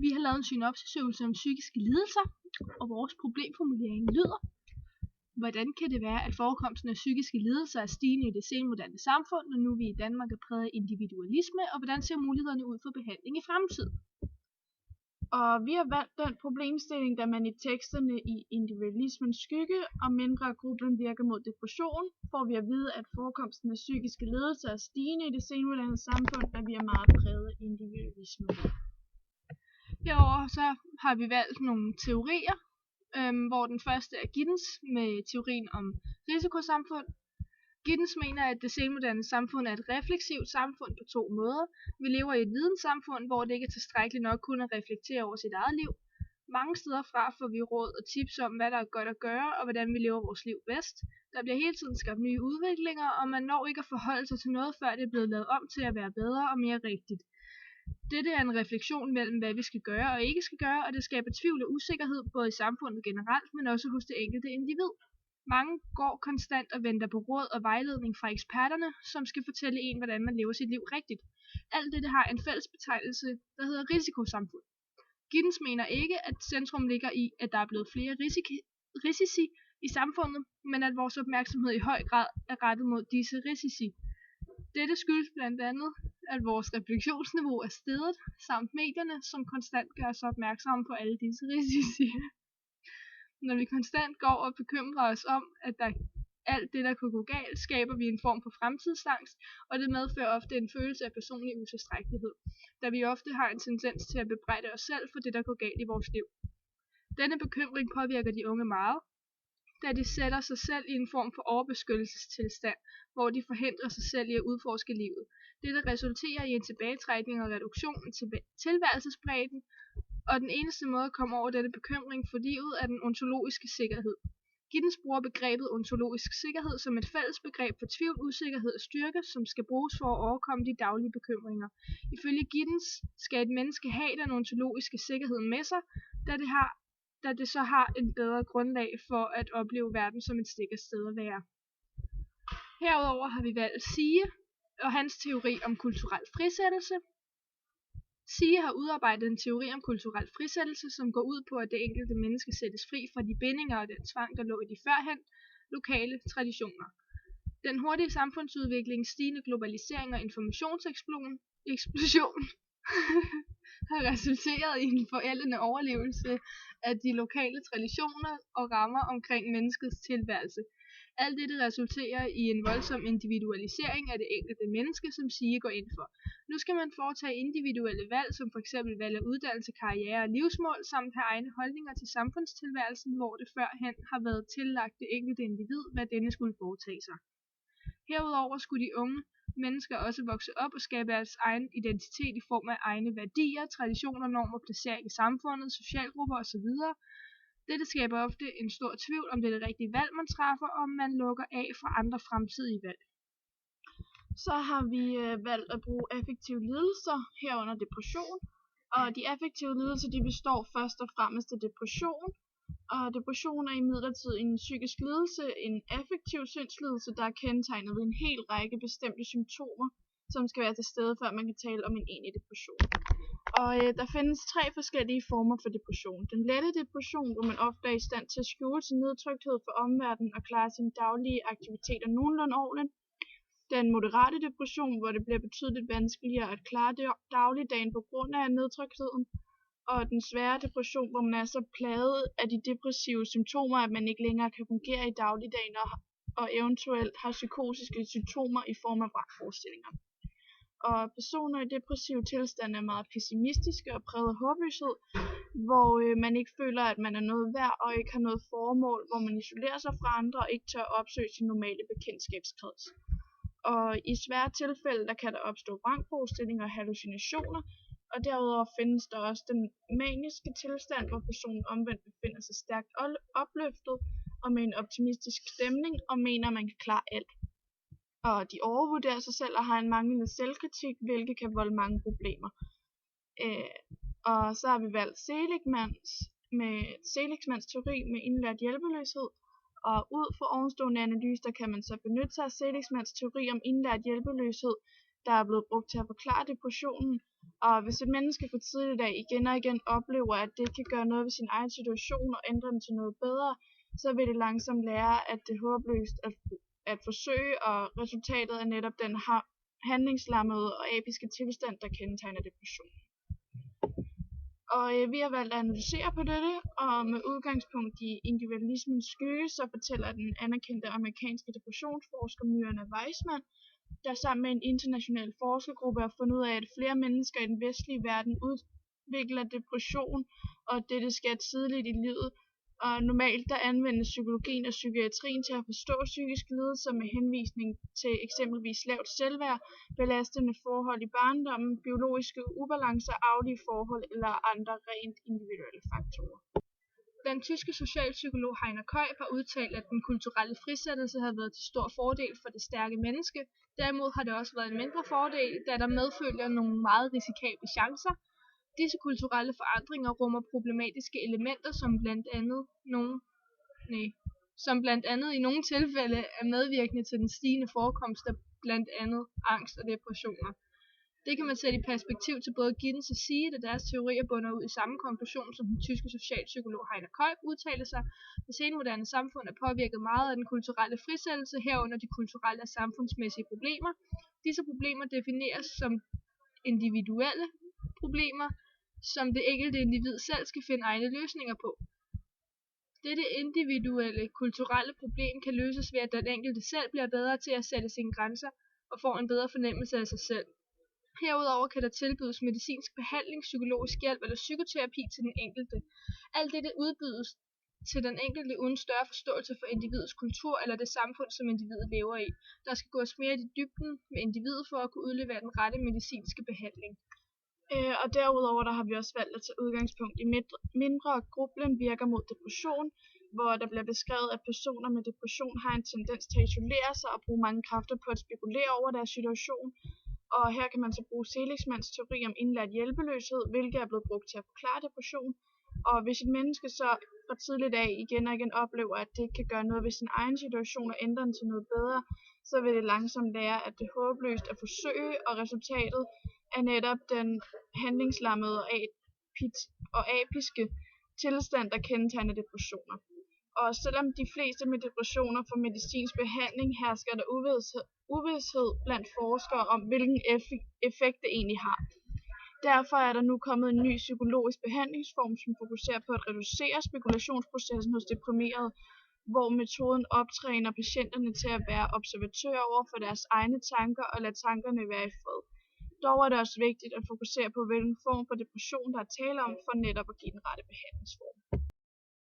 Vi har lavet en synopsisøvelse om psykiske lidelser, og vores problemformulering lyder: hvordan kan det være, at forekomsten af psykiske lidelser er stigende i det senmoderne samfund, når nu vi i Danmark er præget af individualisme, og hvordan ser mulighederne ud for behandling i fremtiden? Og vi har valgt den problemstilling, da man i teksterne i individualismens skygge og mindre gruppen virker mod depression, får vi at vide, at forekomsten af psykiske lidelser er stigende i det senmoderne samfund, da vi er meget præget af individualisme. Herover så har vi valgt nogle teorier, hvor den første er Giddens med teorien om risikosamfund. Giddens mener, at det senmoderne samfund er et refleksivt samfund på to måder. Vi lever i et videnssamfund, hvor det ikke er tilstrækkeligt nok kun at reflektere over sit eget liv. Mange steder fra får vi råd og tips om, hvad der er godt at gøre, og hvordan vi lever vores liv bedst. Der bliver hele tiden skabt nye udviklinger, og man når ikke at forholde sig til noget, før det er blevet lavet om til at være bedre og mere rigtigt. Dette er en refleksion mellem, hvad vi skal gøre og ikke skal gøre, og det skaber tvivl og usikkerhed både i samfundet generelt, men også hos det enkelte individ. Mange går konstant og venter på råd og vejledning fra eksperterne, som skal fortælle en, hvordan man lever sit liv rigtigt. Alt dette har en fælles betegnelse, der hedder risikosamfund. Giddens mener ikke, at centrum ligger i, at der er blevet flere risici i samfundet, men at vores opmærksomhed i høj grad er rettet mod disse risici. Dette skyldes blandt andet, at vores refleksionsniveau er steget, samt medierne, som konstant gør os opmærksomme på alle disse risici. Når vi konstant går og bekymrer os om, at alt det, der kunne gå galt, skaber vi en form for fremtidsangst, og det medfører ofte en følelse af personlig utilstrækkelighed, da vi ofte har en tendens til at bebrejde os selv for det, der går galt i vores liv. Denne bekymring påvirker de unge meget, da de sætter sig selv i en form for overbeskyttelsestilstand, hvor de forhindrer sig selv i at udforske livet. Dette resulterer i en tilbagetrækning og reduktion af tilværelsesbredden, og den eneste måde at komme over denne bekymring for livet er den ontologiske sikkerhed. Giddens bruger begrebet ontologisk sikkerhed som et fælles begreb for tvivl, usikkerhed og styrke, som skal bruges for at overkomme de daglige bekymringer. Ifølge Giddens skal et menneske have den ontologiske sikkerhed med sig, da det så har en bedre grundlag for at opleve verden som et sikkert sted at være. Herudover har vi valgt Sige og hans teori om kulturel frisættelse. Sige har udarbejdet en teori om kulturel frisættelse, som går ud på, at det enkelte menneske sættes fri fra de bindinger og den tvang, der lå i de førhen lokale traditioner. Den hurtige samfundsudvikling, stigende globalisering og informationseksplosion har resulteret i en forældende overlevelse af de lokale traditioner og rammer omkring menneskets tilværelse. Alt dette resulterer i en voldsom individualisering af det enkelte menneske, som Sige går ind for. Nu skal man foretage individuelle valg, som f.eks. valg af uddannelse, karriere og livsmål, samt have egne holdninger til samfundstilværelsen, hvor det førhen har været tillagt det enkelte individ, hvad denne skulle foretage sig. Herudover skulle de unge mennesker også vokse op og skabe deres egen identitet i form af egne værdier, traditioner, normer, placering i samfundet, socialgrupper osv. Dette skaber ofte en stor tvivl om det er det rigtige valg, man træffer, og man lukker af for andre fremtidige valg. Så har vi valgt at bruge affektive lidelser, herunder depression. Og de affektive lidelser, de består først og fremmest af depression. Og depression er imidlertid en psykisk lidelse, en affektiv sindslidelse, der er kendetegnet ved en hel række bestemte symptomer, som skal være til stede, før man kan tale om en egentlig depression. Og der findes 3 forskellige former for depression. Den lette depression, hvor man ofte er i stand til at skjule sin nedtrykthed for omverdenen og klare sine daglige aktiviteter nogenlunde ordentligt. Den moderate depression, hvor det bliver betydeligt vanskeligere at klare dagligdagen på grund af nedtryktheden. Og den svære depression, hvor man er så plaget af de depressive symptomer, at man ikke længere kan fungere i dagligdagen og eventuelt har psykotiske symptomer i form af vrangforestillinger. Og personer i depressive tilstande er meget pessimistiske og præget af håbløshed, hvor man ikke føler, at man er noget værd og ikke har noget formål, hvor man isolerer sig fra andre og ikke tør opsøge sin normale bekendtskabskreds. Og i svære tilfælde, der kan der opstå vrangforestillinger og hallucinationer, og derudover findes der også den maniske tilstand, hvor personen omvendt befinder sig stærkt opløftet og med en optimistisk stemning og mener, at man kan klare alt. Og de overvurderer sig selv og har en manglende selvkritik, hvilket kan volde mange problemer. Og så har vi valgt Seligmans teori med indlært hjælpeløshed. Og ud fra ovenstående analyse, der kan man så benytte sig af Seligmans teori om indlært hjælpeløshed, der er blevet brugt til at forklare depressionen. Og hvis et menneske for tidligt af igen og igen oplever, at det ikke kan gøre noget ved sin egen situation og ændre den til noget bedre, så vil det langsomt lære, at det er håbløst at forsøge, og resultatet er netop den handlingslammede og apiske tilstand, der kendetegner depression. Og vi har valgt at analysere på dette, og med udgangspunkt i individualismens skygge, så fortæller den anerkendte amerikanske depressionsforsker Myrna Weissman, der sammen med en international forskergruppe har fundet ud af, at flere mennesker i den vestlige verden udvikler depression, og dette sker tidligt i livet. Og normalt der anvendes psykologien og psykiatrien til at forstå psykiske lidelser med henvisning til eksempelvis lavt selvværd, belastende forhold i barndommen, biologiske ubalancer, arvelige forhold eller andre rent individuelle faktorer. Den tyske socialpsykolog Heiner Køj har udtalt, at den kulturelle frisættelse havde været til stor fordel for det stærke menneske. Derimod har det også været en mindre fordel, da der medfølger nogle meget risikable chancer. Disse kulturelle forandringer rummer problematiske elementer, som blandt andet i nogle tilfælde er medvirkende til den stigende forekomst af blandt andet angst og depressioner. Det kan man sætte i perspektiv til både Giddens og Sige, da deres teorier bunder ud i samme konklusion, som den tyske socialpsykolog Heiner Køj udtalte sig. Det senmoderne samfund er påvirket meget af den kulturelle frisættelse, herunder de kulturelle og samfundsmæssige problemer. Disse problemer defineres som individuelle problemer, som det enkelte individ selv skal finde egne løsninger på. Dette individuelle kulturelle problem kan løses ved, at den enkelte selv bliver bedre til at sætte sine grænser og får en bedre fornemmelse af sig selv. Herudover kan der tilbydes medicinsk behandling, psykologisk hjælp eller psykoterapi til den enkelte. Alt dette udbydes til den enkelte uden større forståelse for individets kultur eller det samfund, som individet lever i. Der skal gås mere i dybden med individet for at kunne udlevere den rette medicinske behandling. Og derudover der har vi også valgt at tage udgangspunkt i mindre Grublen virker mod depression, hvor der bliver beskrevet, at personer med depression har en tendens til at isolere sig og bruge mange kræfter på at spekulere over deres situation. Og her kan man så bruge Seligmans teori om indlært hjælpeløshed, hvilket er blevet brugt til at forklare depression. Og hvis et menneske så fra tidligt af igen og igen oplever, at det ikke kan gøre noget ved sin egen situation og ændre den til noget bedre, så vil det langsomt lære, at det er håbløst at forsøge, og resultatet er netop den handlingslammede og apiske tilstand, der kendetegner depressioner. Og selvom de fleste med depressioner får medicinsk behandling, hersker der uvished blandt forskere om, hvilken effekt det egentlig har. Derfor er der nu kommet en ny psykologisk behandlingsform, som fokuserer på at reducere spekulationsprocessen hos deprimerede, hvor metoden optræner patienterne til at være observatører over for deres egne tanker og lade tankerne være i fred. Dog er det også vigtigt at fokusere på, hvilken form for depression der er tale om, for netop at give den rette behandlingsform.